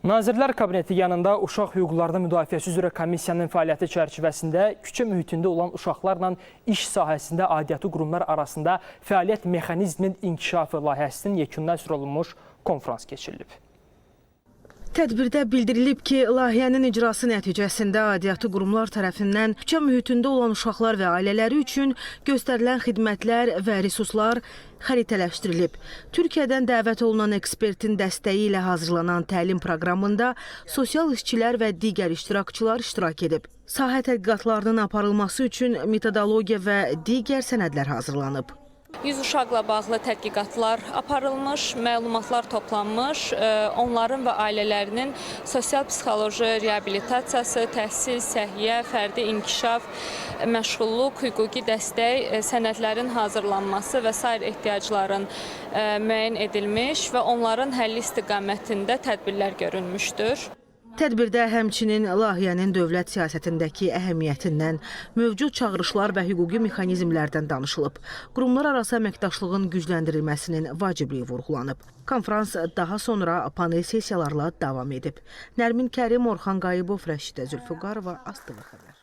Nazirlər Kabineti yanında Uşaq Hüquqlarının Müdafiəsi üzrə komissiyanın fəaliyyəti çərçivəsində küçə mühitində olan uşaqlarla iş sahəsində aidiyyatı qurumlar arasında fəaliyyət mexanizminin inkişafı layihəsinin yekununa həsr olunmuş konfrans keçirilib. Tədbirdə bildirilib ki, layihənin icrası nəticəsində aidiyyatı qurumlar tərəfindən küçə mühitində olan uşaqlar və ailələri üçün göstərilən xidmətlər və resurslar xəritələşdirilib. Türkiyədən dəvət olunan ekspertin dəstəyi ilə hazırlanan təlim proqramında sosial işçilər və digər iştirakçılar iştirak edib. Sahə tədqiqatlarının aparılması üçün metodologiya və digər sənədlər hazırlanıb. 100 uşaqla bağlı tədqiqatlar aparılmış, məlumatlar toplanmış, onların və ailələrinin sosial-psixoloji reabilitasiyası, təhsil, səhiyyə, fərdi inkişaf, məşğulluq, hüquqi dəstək, sənədlərin hazırlanması və sair ehtiyacların müəyyən edilmiş və onların həlli istiqamətində tədbirlər görülmüşdür. Tədbirdə həmçinin layihənin dövlət siyasətindəki əhəmiyyətindən, mövcud çağırışlar və hüquqi mexanizmlərdən danışılıb. Qurumlar arası əməkdaşlığın gücləndirilməsinin vacibliyi vurğulanıb. Konfrans daha sonra panel sessiyalarla davam edib. Nərmin Kərim, Orxan Qayıbov, Rəşidə Zülfüqarova, ATV Xəbər.